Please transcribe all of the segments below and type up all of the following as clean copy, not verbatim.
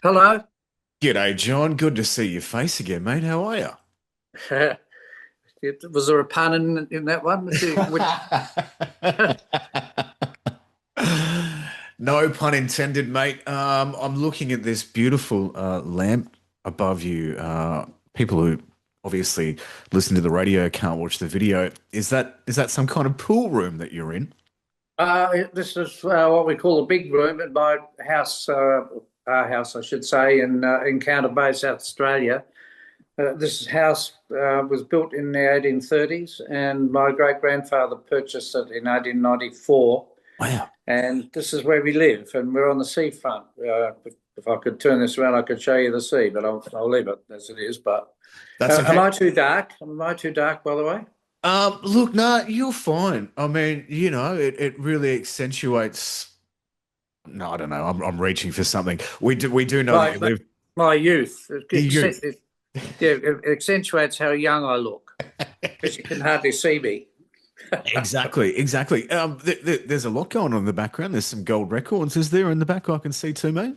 Hello. G'day, John. Good to see your face again, mate. How are you? Was there a pun in that one? No pun intended, mate. I'm looking at this beautiful lamp above you. People who obviously listen to the radio can't watch the video. Is that some kind of pool room that you're in? this is what we call a big room at my house, our house, I should say, in Counter Bay, South Australia. This house was built in the 1830s, and my great grandfather purchased it in 1894. Wow, And this is where we live, and we're on the seafront. If I could turn this around, I could show you the sea, but I'll leave it as it is. But that's am okay. I too dark? Am I too dark, by the way? Look, nah, you're fine. I mean, it really accentuates. No, I don't know. I'm reaching for something. We do know that My you live. my youth. You Yeah, it accentuates how young I look because you can hardly see me. exactly, exactly. There's a lot going on in the background. There's some gold records. Is there in the back I can see too, mate?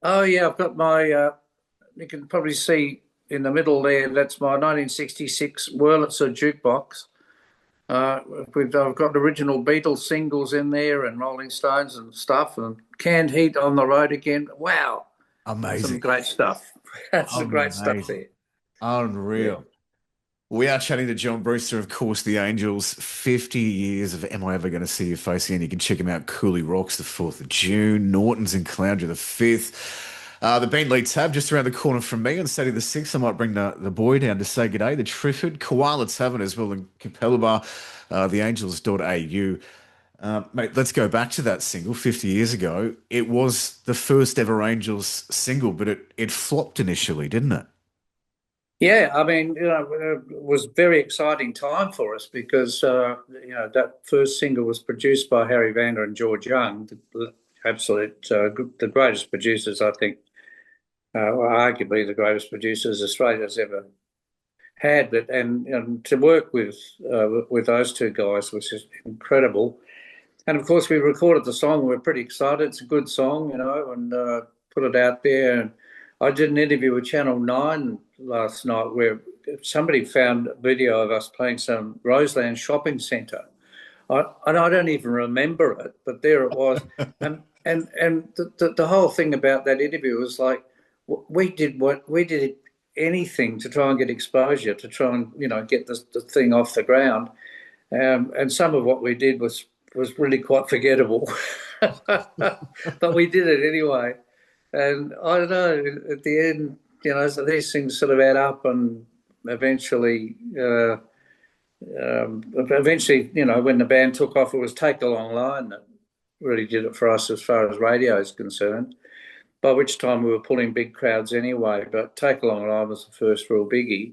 Oh yeah, I've got my. You can probably see in the middle there. That's my 1966 Wurlitzer jukebox. Uh, I've got original Beatles singles in there and Rolling Stones and stuff, and Canned Heat on the road again. Wow, some Amazing, great stuff. That's some great stuff amazing, there. Yeah. unreal. We are chatting to John Brewster, of course, the Angels. 50 years of Am I Ever Going to See Your Face Again? You can check him out. Cooley Rocks, the 4th of June. Norton's in Caloundra, the 5th. The Bentley Tab, just around the corner from me on Saturday the 6th. I might bring the boy down to say good day. The Trifford, Koala Tavern as well in Capella the Angels.au. Mate, let's go back to that single 50 years ago. It was the first ever Angels single, but it flopped initially, didn't it? Yeah, I mean, it was a very exciting time for us because that first single was produced by Harry Vander and George Young, the absolute the greatest producers, I think, or arguably the greatest producers Australia's ever had. But and to work with those two guys was just incredible. And of course, we recorded the song. We were pretty excited. It's a good song, and put it out there. And I did an interview with Channel 9 last night where somebody found a video of us playing some Roseland shopping centre. And I don't even remember it, but there it was. And the whole thing about that interview was like, we did anything to try and get exposure, to try and, get the thing off the ground. And some of what we did was really quite forgettable, but we did it anyway. And I don't know. At the end, so these things sort of add up, and eventually, when the band took off, it was Take a Long Line that really did it for us as far as radio is concerned. By which time we were pulling big crowds anyway. But Take a Long Line was the first real biggie.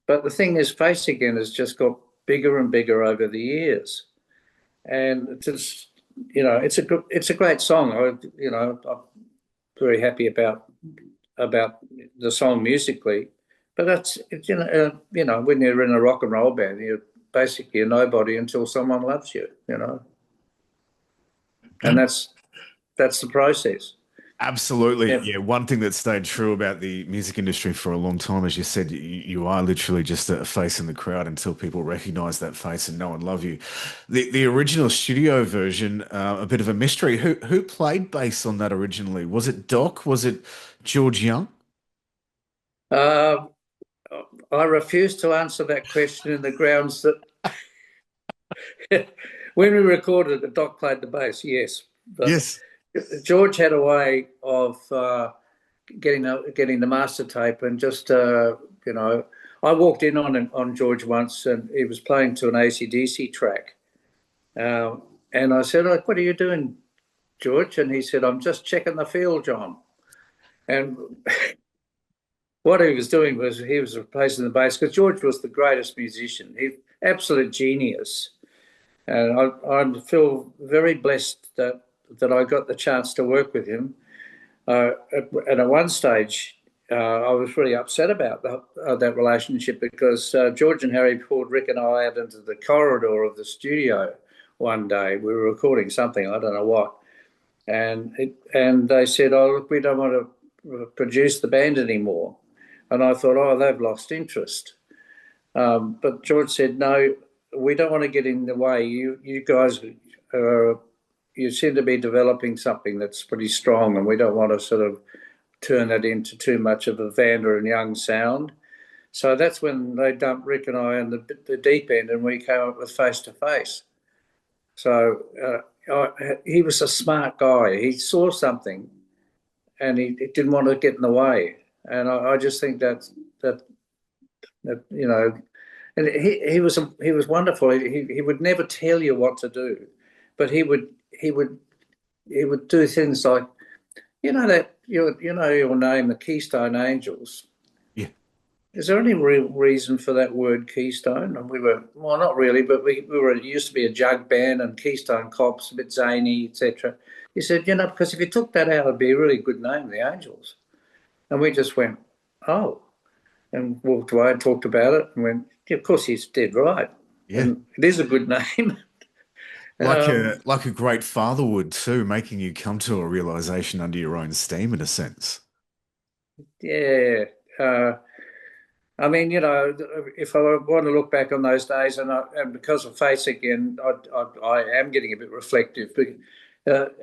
But the thing is, Face Again has just got bigger and bigger over the years, and it's a great song. I'm very happy about the song musically, but that's when you're in a rock and roll band, you're basically a nobody until someone loves you, and that's the process. Absolutely. Yeah. Yeah. One thing that stayed true about the music industry for a long time, as you said, you are literally just a face in the crowd until people recognize that face and know and love you. The original studio version, a bit of a mystery. Who played bass on that originally? Was it Doc? Was it George Young? Uh, I refuse to answer that question in the grounds that when we recorded, the Doc played the bass, yes, but Yes. George had a way of getting the master tape, and just I walked in on George once, and he was playing to an AC/DC track, uh, and I said, "What are you doing, George?" And he said, "I'm just checking the feel, John." And what he was doing was he was replacing the bass because George was the greatest musician, he absolute genius, and I feel very blessed that I got the chance to work with him. And at one stage, I was really upset about that relationship because George and Harry pulled Rick and I out into the corridor of the studio one day. We were recording something, I don't know what, and they said, "Oh, look, we don't want to. produce the band anymore. And I thought, oh, they've lost interest. But George said, no, we don't want to get in the way. You guys, you seem to be developing something that's pretty strong, and we don't want to sort of turn that into too much of a Vanda and Young sound. So that's when they dumped Rick and I in the deep end, and we came up with Face to Face. So he was a smart guy. He saw something, and he didn't want to get in the way. And I just think that you know, and he was wonderful. He would never tell you what to do, but he would do things like, that your name, the Keystone Angels. Yeah. Is there any real reason for that word Keystone? And we were, well, not really, but we were, it used to be a jug band and Keystone Cops, a bit zany, etc. He said, because if you took that out, it'd be a really good name, the Angels. And we just went, oh, and walked away and talked about it and went, yeah, of course he's dead right. Yeah. And it is a good name. Like a great father would too, making you come to a realization under your own steam in a sense. Yeah. I mean, if I want to look back on those days, and because of Face again, I am getting a bit reflective. But,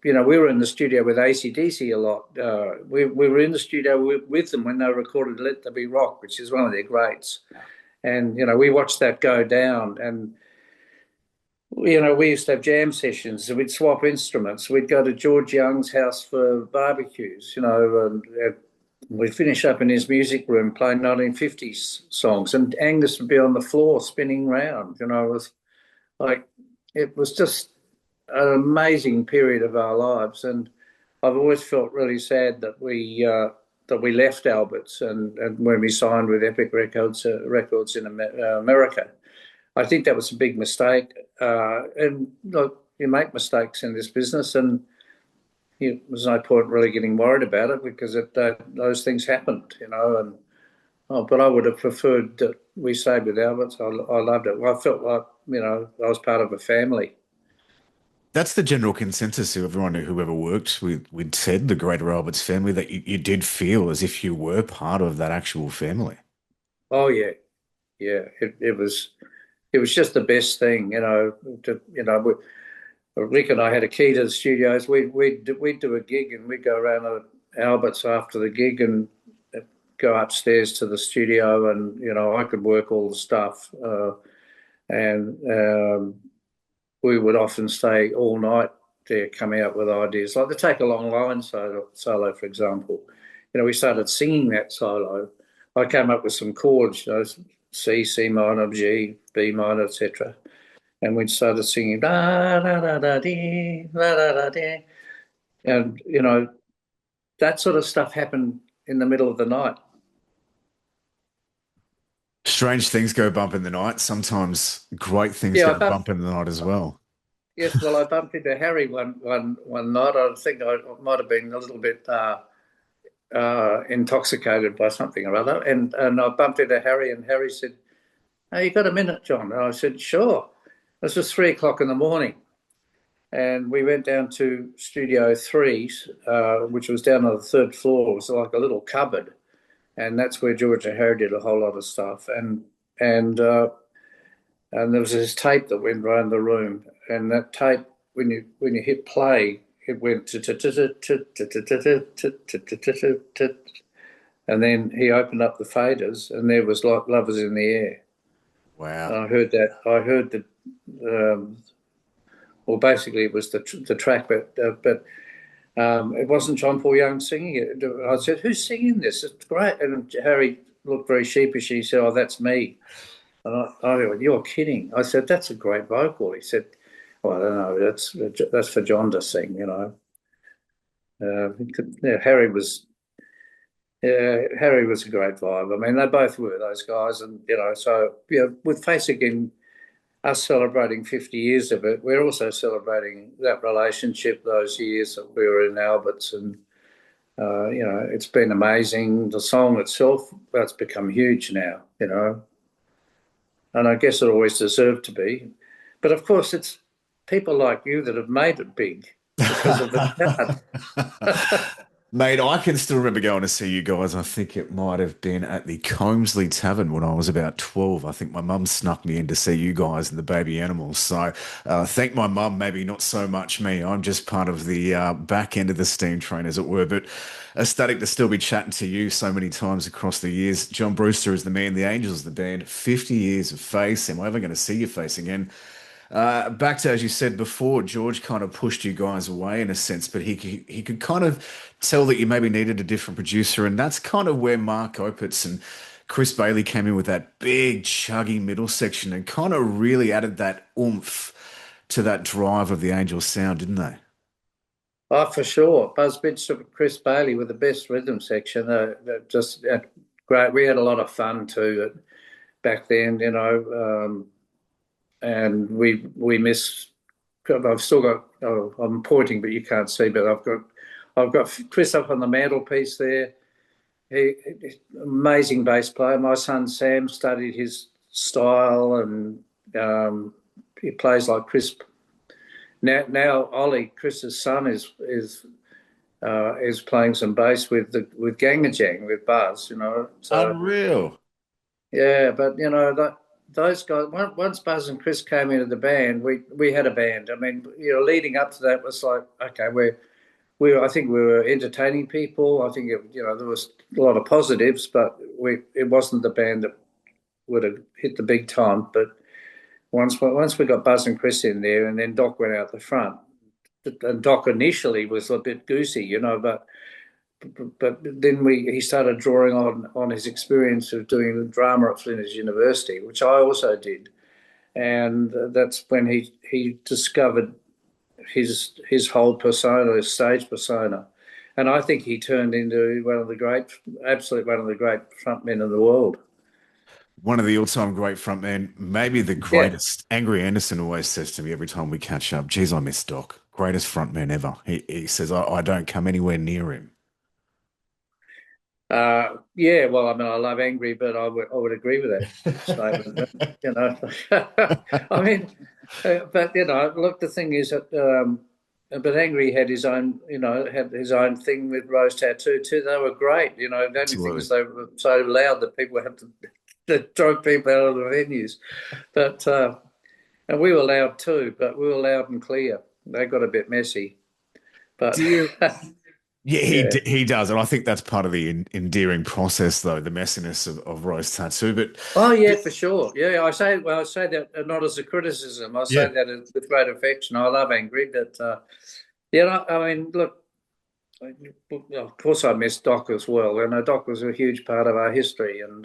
we were in the studio with AC/DC a lot. We were in the studio with them when they recorded Let There Be Rock, which is one of their greats. And, we watched that go down. And, we used to have jam sessions. So we'd swap instruments. We'd go to George Young's house for barbecues, and we'd finish up in his music room playing 1950s songs. And Angus would be on the floor spinning round. It was just an amazing period of our lives. And I've always felt really sad that we left Albert's and when we signed with Epic Records in America. I think that was a big mistake. And look, you make mistakes in this business, and there's no point really getting worried about it because those things happened, but I would have preferred that we stayed with Albert's. I loved it. I felt like, I was part of a family. That's the general consensus of everyone who ever worked with Ted, the Greater Alberts family, that you did feel as if you were part of that actual family. Oh yeah, yeah. It was just the best thing, Rick and I had a key to the studios. We'd do a gig and we'd go around to Albert's after the gig and go upstairs to the studio, and I could work all the stuff, and we would often stay all night there, coming up with ideas like the Take a Long Line solo, for example. We started singing that solo. I came up with some chords, C minor, G, B minor, etc. And we started singing da da da da dee, da da da dee. And that sort of stuff happened in the middle of the night. Strange things go bump in the night. Sometimes great things Yeah, go bump in the night as well. yes. Well, I bumped into Harry one night. I think I might have been a little bit intoxicated by something or other, and I bumped into Harry, and Harry said, "Hey, you got a minute, John?" And I said, "Sure." This was 3 o'clock in the morning, and we went down to Studio 3, which was down on the third floor. It was like a little cupboard, and that's where George and Harry did a whole lot of stuff. And there was this tape that went around the room, and that tape, when you hit play, it went and then he opened up the faders, and there was like Lovers in the Air. Wow. And I heard that. I heard the. Well, basically, it was the track, but it wasn't John Paul Young singing it. I said, "Who's singing this? It's great." And Harry looked very sheepish. He said, "Oh, that's me." And I went, "You're kidding." I said, "That's a great vocal." He said, "Well, I don't know. That's for John to sing, Harry was. Harry was a great vibe. I mean, they both were, those guys, and so with Face Again, us celebrating 50 years of it, we're also celebrating that relationship, those years that we were in Albert's, and it's been amazing. The song itself, that's become huge now, and I guess it always deserved to be, but of course it's people like you that have made it big because of the talent. Mate, I can still remember going to see you guys. I think it might have been at the Combsley Tavern when I was about 12. I think my mum snuck me in to see you guys and the baby animals. So thank my mum, maybe not so much me. I'm just part of the back end of the steam train, as it were. But ecstatic to still be chatting to you so many times across the years. John Brewster is the man, the Angels, the band, 50 years of face. Am I ever going to see your face again? Back to, as you said before, George kind of pushed you guys away in a sense, but he could kind of tell that you maybe needed a different producer, and that's kind of where Mark Opitz and Chris Bailey came in with that big chuggy middle section and kind of really added that oomph to that drive of the Angels sound, didn't they? Oh, for sure. Buzz Bishop, Chris Bailey with the best rhythm section. Just great. We had a lot of fun too back then, and we miss. I've still got. Oh, I'm pointing, but you can't see. But I've got Chris up on the mantelpiece there. Amazing bass player. My son Sam studied his style, and he plays like Chris. Now Ollie, Chris's son, is playing some bass with Gangajang with Buzz. So Unreal. yeah, but those guys. Once Buzz and Chris came into the band, we had a band. I mean, leading up to that was like, okay, I think we were entertaining people. I think there was a lot of positives, but it wasn't the band that would have hit the big time. But once we got Buzz and Chris in there, and then Doc went out the front, and Doc initially was a bit goosey, but then he started drawing on his experience of doing drama at Flinders University, which I also did, and that's when he discovered his whole persona, his stage persona, and I think he turned into absolutely one of the great frontmen in the world. One of the all-time great frontmen, maybe the Yeah. greatest. Angry Anderson always says to me every time we catch up, geez, I miss Doc. Greatest frontman ever. He says, I don't come anywhere near him. Yeah, well, I mean, I love Angry, but I would agree with that statement. You know, I mean, but look, the thing is that, but Angry had his own, had his own thing with Rose Tattoo too. They were great. The only thing is Absolutely. they were so loud that people had to drug people out of the venues. But and we were loud too, but we were loud and clear. They got a bit messy, but Do you? Yeah, yeah. he does, and I think that's part of the endearing process, though, the messiness of Rose Tattoo. But Oh yeah, for sure. Yeah, I say that not as a criticism. I say yeah, that with great affection. I love Angry, but I mean, look, of course I miss Doc as well. And Doc was a huge part of our history, and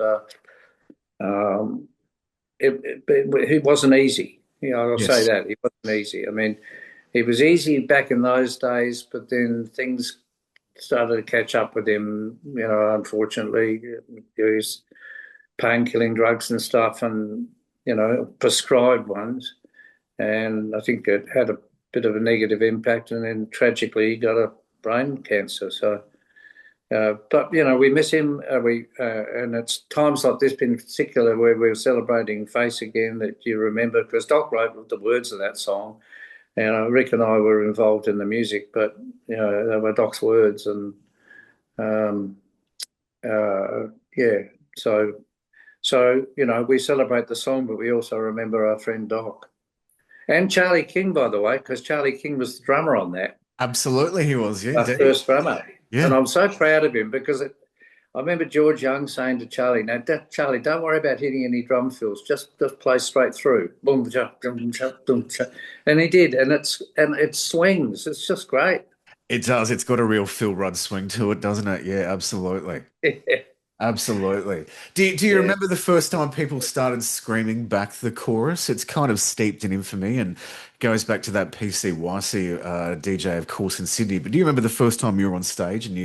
um, it wasn't easy. I'll say yes, that it wasn't easy. I mean, it was easy back in those days, but then things started to catch up with him. Unfortunately, his pain-killing drugs and stuff, and prescribed ones. And I think it had a bit of a negative impact. And then tragically, he got a brain cancer. So, but we miss him. And it's times like this, in particular, where we're celebrating Face again, that you remember, because Doc wrote the words of that song, and Rick and I were involved in the music, but they were Doc's words, and um, yeah. So we celebrate the song, but we also remember our friend Doc. And Charlie King, by the way, because Charlie King was the drummer on that, absolutely, he was. Yeah, our indeed. first drummer. And Yeah, I'm so proud of him because I remember George Young saying to Charlie, "Now, Charlie, don't worry about hitting any drum fills. Just play straight through. Boom, cha, boom, cha, boom, cha." And he did, and it swings. It's just great. it does. It's got a real Phil Rudd swing to it, doesn't it? Yeah, absolutely. Absolutely. Do you Yeah. remember the first time people started screaming back the chorus? It's kind of steeped in infamy and goes back to that PCYC DJ, of course, in Sydney. But do you remember the first time you were on stage and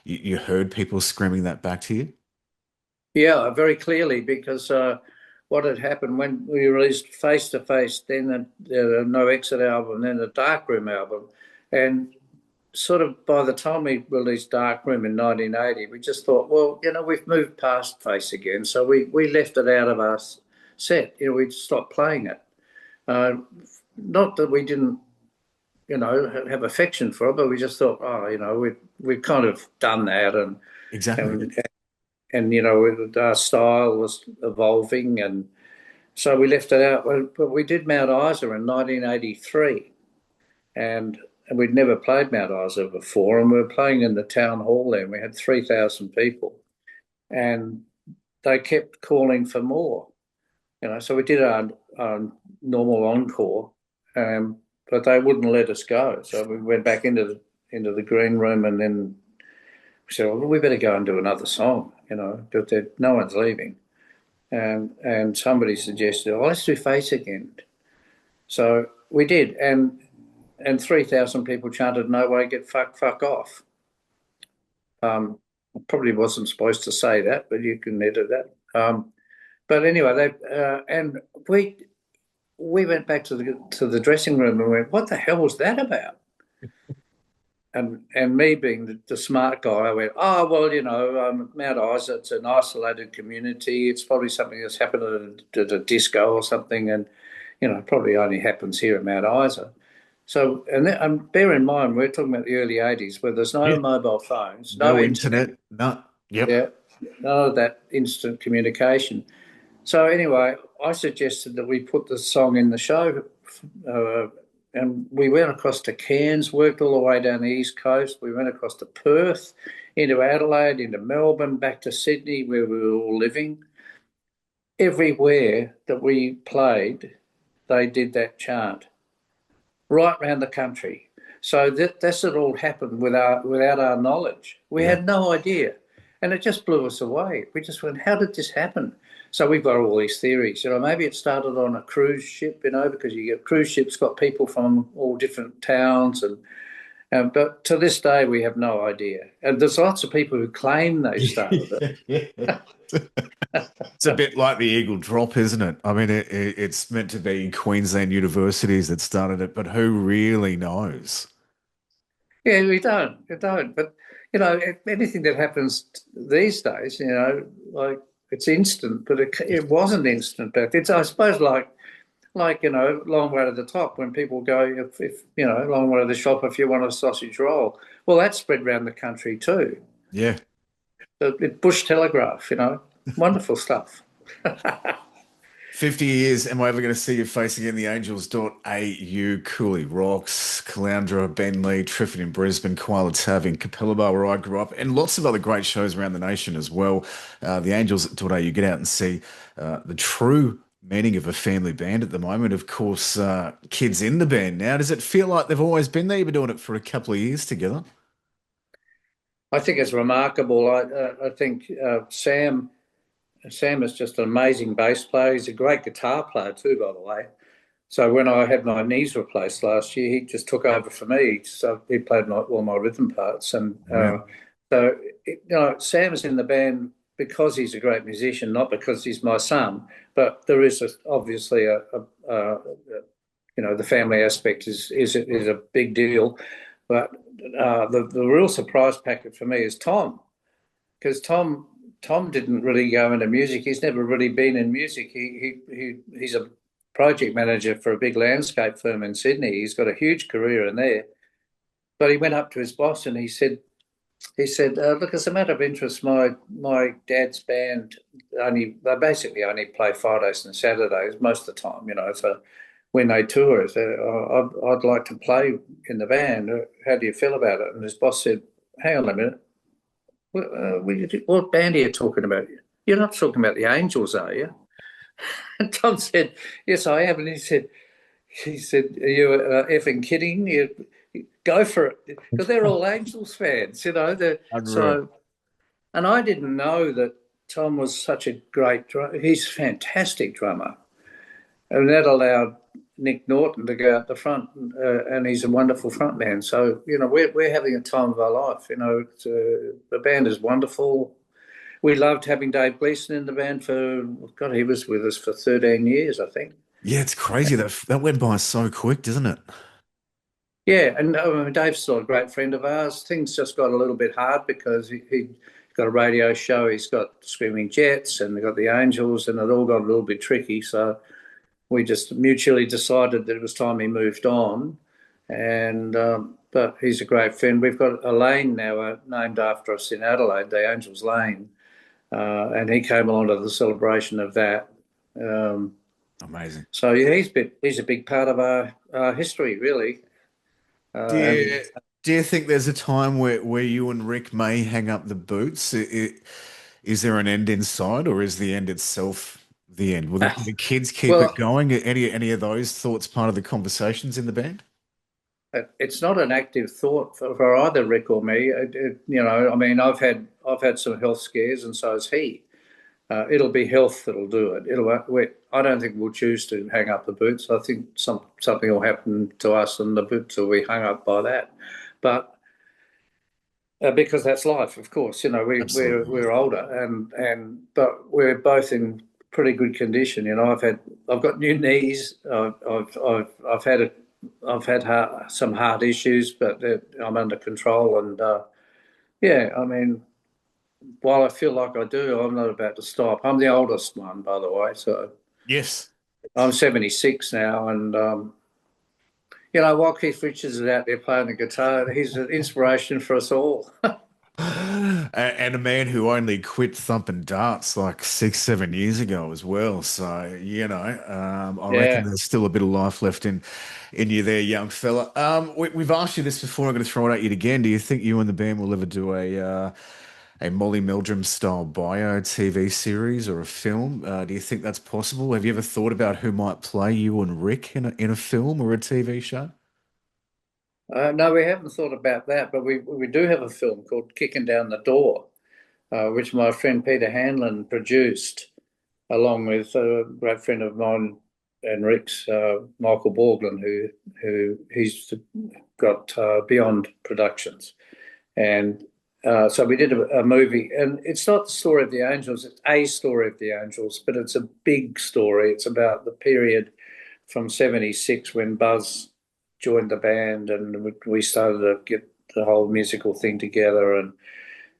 you heard people screaming that back to you? Yeah, very clearly, because what had happened when we released Face to Face, then the No Exit album, then the Dark Room album, and sort of by the time we released Dark Room in 1980, we just thought, well, we've moved past Face again, so we left it out of our set. We stopped playing it. Uh, Not that we didn't, have affection for it, but we just thought, oh, we've kind of done that, Exactly. and our style was evolving, and so we left it out. But we did Mount Isa in 1983, and we'd never played Mount Isa before, and we were playing in the town hall there, and we had 3,000 people, and they kept calling for more. So we did our normal encore, but they wouldn't let us go. So we went back into the green room, and then we said, well, we better go and do another song, but no one's leaving. And somebody suggested, oh, let's do Face Again. So we did, and 3,000 people chanted, no way, get fuck off. Probably wasn't supposed to say that, but you can edit that. But anyway, and we went back to the dressing room and went, what the hell was that about? And me being the smart guy, I went, oh, well, Mount Isa, it's an isolated community. It's probably something that's happened at a disco or something, and, probably only happens here at Mount Isa. So, and bear in mind, we're talking about the early 80s where there's no Yeah. mobile phones, No no internet. No. Yep. yeah, none of that instant communication. So anyway, I suggested that we put the song in the show, and we went across to Cairns, worked all the way down the east coast. We went across to Perth, into Adelaide, into Melbourne, back to Sydney, where we were all living. Everywhere that we played, they did that chant, right around the country. So that's it all happened without our knowledge. We had no idea. And it just blew us away. We just went, how did this happen? So we've got all these theories. Maybe it started on a cruise ship, because you get cruise ships got people from all different towns, but to this day we have no idea. And there's lots of people who claim they started it. It's a bit like the Eagle Drop, isn't it? I mean, it's meant to be Queensland universities that started it, but who really knows? Yeah, we don't. But anything that happens these days, like it's instant, but it wasn't instant back then. It's, I suppose, like long way to the top when people go, if long way to the shop if you want a sausage roll. Well, that spread around the country too. Yeah. So bush telegraph, wonderful stuff. 50 years, am I ever going to see your face again? The Angels.au, Cooley Rocks, Caloundra, Bentley, Triffid in Brisbane, Koala Tavern, Capella Bar where I grew up, and lots of other great shows around the nation as well. The Angels.au, get out and see the true meaning of a family band at the moment. Of course, kids in the band now. Does it feel like they've always been there? You've been doing it for a couple of years together. I think it's remarkable. I think Sam is just an amazing bass player. He's a great guitar player too, by the way. So when I had my knees replaced last year, he just took over for me. So he played all my rhythm parts, and Wow. so Sam is in the band because he's a great musician, not because he's my son. But there is obviously the family aspect is a big deal. But the real surprise packet for me is Tom, because Tom didn't really go into music. He's never really been in music. He's a project manager for a big landscape firm in Sydney. He's got a huge career in there. But he went up to his boss and he said, look, as a matter of interest, my dad's band they basically only play Fridays and Saturdays most of the time, So when they tour, I'd like to play in the band. How do you feel about it? And his boss said, hang on a minute. What band are you talking about? You're not talking about the Angels, are you? And Tom said, yes, I am. And he said, are you effing kidding? You go for it. Because they're all Angels fans, Unreal. And I didn't know that Tom was such a great drummer. He's a fantastic drummer. And that allowed Nick Norton to go out the front, and he's a wonderful front man. So, we're having a time of our life. The band is wonderful. We loved having Dave Gleason in the band God, he was with us for 13 years, I think. Yeah, it's crazy. That went by so quick, doesn't it? Yeah, and Dave's still a great friend of ours. Things just got a little bit hard because he got a radio show. He's got Screaming Jets and got the Angels, and it all got a little bit tricky. So we just mutually decided that it was time he moved on. and but he's a great friend. We've got a lane now named after us in Adelaide, the Angels Lane, and he came along to the celebration of that. Um, Amazing. so yeah, he's a big part of our history, really. Do And you do you think there's a time where you and Rick may hang up the boots? Is there an end in sight, or is the end itself the end? Will the kids keep it well, going? Any of those thoughts part of the conversations in the band? it's not an active thought for either Rick or me. I mean, I've had some health scares, and so has he. It'll be health that'll do it. I don't think we'll choose to hang up the boots. I think something will happen to us, and the boots will be hung up by that. But because that's life, of course. We're Absolutely. older, and but we're both in pretty good condition. I've got new knees. I've had some heart issues, but I'm under control. And yeah, I mean, while I feel like I do, I'm not about to stop. I'm the oldest one, by the way. So Yes. I'm 76 now, and while Keith Richards is out there playing the guitar, he's an inspiration for us all. And a man who only quit thumping darts like 6, 7 years ago as well. So, I reckon Yeah. there's still a bit of life left in you there, young fella. We've asked you this before. I'm going to throw it at you again. Do you think you and the band will ever do a Molly Meldrum style bio TV series or a film? Do you think that's possible? Have you ever thought about who might play you and Rick in a film or a TV show? No, we haven't thought about that, but we do have a film called Kicking Down the Door, which my friend Peter Hanlon produced, along with a great friend of mine and Rick's, Michael Borglin, who he's got Beyond Productions, and so we did a movie, and it's not the story of the Angels; it's a story of the Angels, but it's a big story. It's about the period from '76 when Buzz joined the band, and we started to get the whole musical thing together,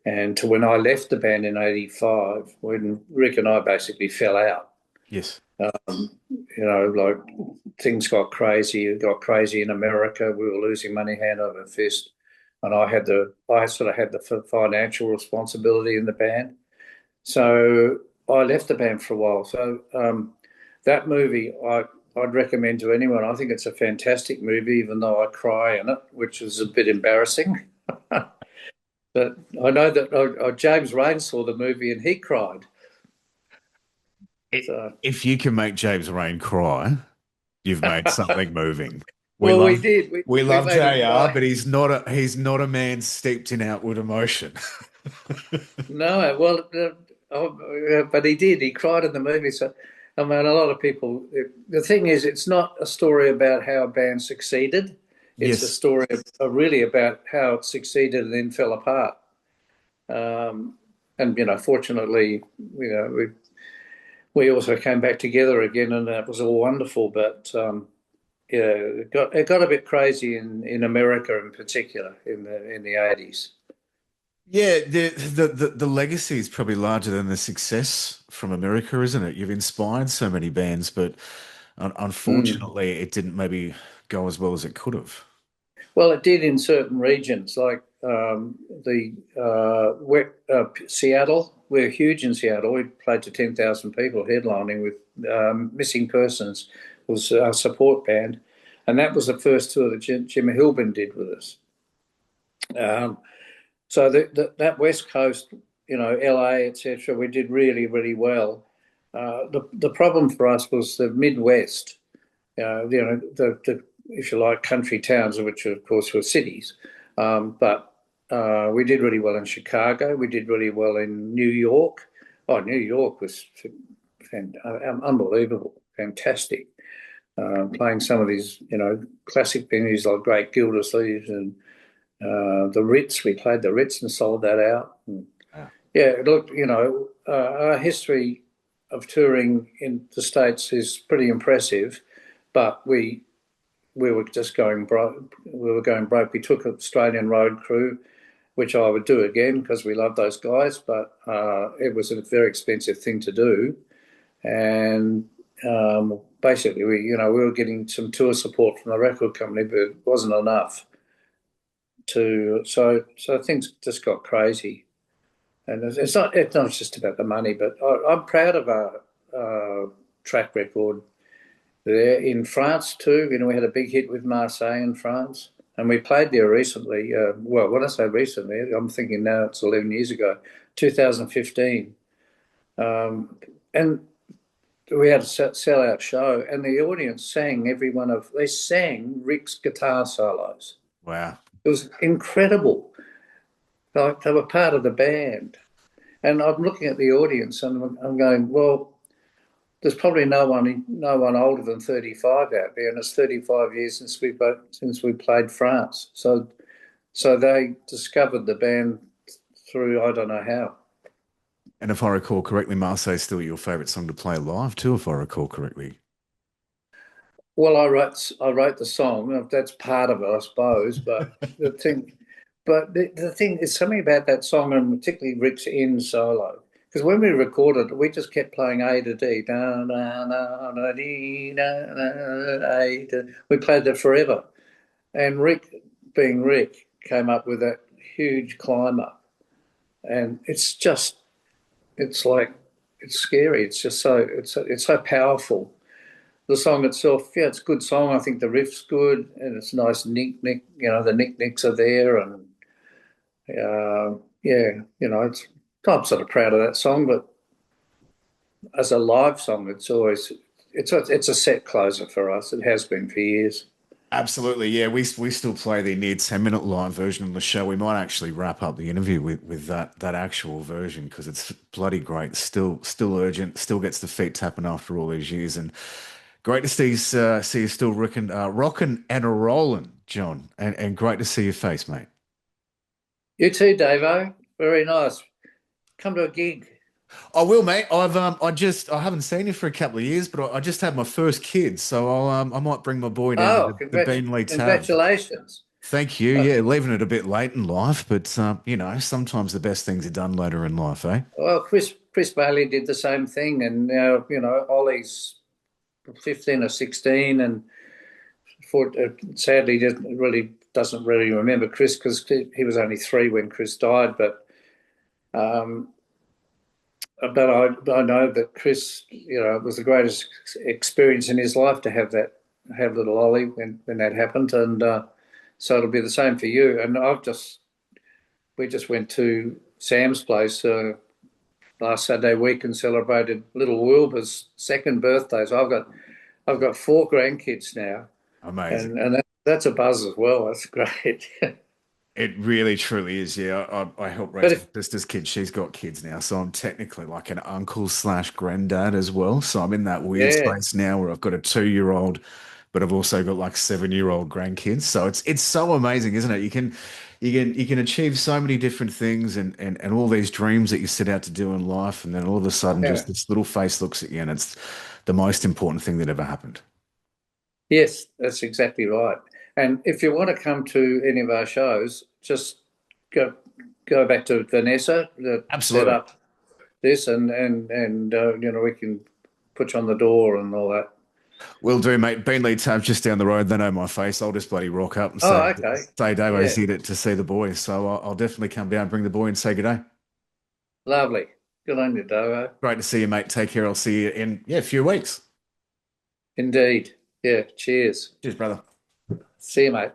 and to when I left the band in '85, when Rick and I basically fell out. Yes. Like things got crazy. It got crazy in America. We were losing money hand over fist, and I sort of had the financial responsibility in the band. So I left the band for a while. So that movie, I'd recommend to anyone. I think it's a fantastic movie, even though I cry in it, which is a bit embarrassing. But I know that James Rain saw the movie and he cried. So, If you can make James Rain cry, you've made something moving. We well, we love did. we We love made him JR, cry. but he's not a man steeped in outward emotion. No, well, but he did. He cried in the movie. So, I mean, a lot of people. The thing is, it's not a story about how a band succeeded. It's a Yes. story really about how it succeeded and then fell apart. Um, and fortunately, we also came back together again, and that was all wonderful. But yeah, it got a bit crazy in America in particular in the 80s. Yeah, the legacy is probably larger than the success from America, isn't it? You've inspired so many bands, but Mm. unfortunately, it didn't maybe go as well as it could have. Well, it did in certain regions, like the Seattle. We're huge in Seattle. We played to 10,000 people headlining with Missing Persons was our support band, and that was the first tour that Jim Hilbin did with us. Um, so that West Coast, LA, etc., we did really, really well. The problem for us was the Midwest. The if you like country towns, which of course were cities, but we did really well in Chicago. We did really well in New York. Oh, New York was unbelievable, fantastic. Playing some of these, classic venues like Great Gildersleeves and the Ritz. We played the Ritz and sold that out. And Yeah. yeah, look, our history of touring in the States is pretty impressive, but we were just going broke. We were going broke. We took an Australian road crew, which I would do again because we love those guys, but it was a very expensive thing to do. And basically we were getting some tour support from the record company, but it wasn't enough to. So things just got crazy, and it's not just about the money, but I'm proud of our track record there in France too. We had a big hit with Marseille in France, and we played there recently. Well, when I say recently, I'm thinking now it's 11 years ago, 2015, and we had a sell-out show, and the audience sang they sang Rick's guitar solos. Wow. It was incredible. Like they were part of the band, and I'm looking at the audience, and I'm going, well, there's probably no one older than 35 out there, and it's 35 years since we played France. So they discovered the band through I don't know how. And if I recall correctly, Marseille is still your favorite song to play live too, if I recall correctly. Well, I wrote the song. That's part of it, I suppose. But the thing is something about that song, and particularly Rick's end solo. Because when we recorded, we just kept playing A to D. Da, da, da, da, dee, da, da, A to, we played that forever. And Rick, being Rick, came up with that huge climber. And it's like, it's scary. It's so powerful. The song itself, yeah, it's a good song. I think the riff's good, and it's nice. Nick, the Nicks are there, and yeah, I'm sort of proud of that song. But as a live song, it's a set closer for us. It has been for years. Absolutely, yeah. We still play the near 10-minute live version of the show. We might actually wrap up the interview with that actual version because it's bloody great. Still urgent. Still gets the feet tapping after all these years, and great to see you still rocking and a rolling, John. And great to see your face, mate. You too, Davo. Very nice. Come to a gig. I will, mate. I haven't seen you for a couple of years, but I just had my first kid, so I might bring my boy down to Oh, the Beanley Tab. congratulations. Thank you. Uh, Yeah, leaving it a bit late in life, but sometimes the best things are done later in life, eh? well, Chris Bailey did the same thing, and now Ollie's 15 or 16, and sadly doesn't really remember Chris because he was only 3 when Chris died. Um, but I know that Chris, it was the greatest experience in his life to have little Ollie when that happened, and so it'll be the same for you. And we just went to Sam's place last Saturday week and celebrated little Wilbur's second birthday. So I've got 4 grandkids now, Amazing. and that's a buzz as well. That's great. It really truly is. Yeah, I help But raise my if sister's kids. She's got kids now, so I'm technically like an uncle slash granddad as well. So I'm in that weird yeah, space now where I've got a 2-year-old, but I've also got like 7-year-old grandkids. So it's so amazing, isn't it? You can achieve so many different things and all these dreams that you set out to do in life, and then all of a sudden, yeah, just this little face looks at you, and it's the most important thing that ever happened. yes, that's exactly right. And if you want to come to any of our shows, just go go back to Vanessa that set Absolutely. up this, and we can put you on the door and all that. Will do, mate. Beanley Tab just down the road. They know my face. I'll just bloody rock up and Oh, say, okay. say Davo's Yeah, here to see the boys. So I'll definitely come down, bring the boy, and say good day. lovely. Good on you, Davo. Great to see you, mate. Take care. I'll see you in a few weeks. Indeed. Yeah. Cheers. Cheers, brother. See you, mate.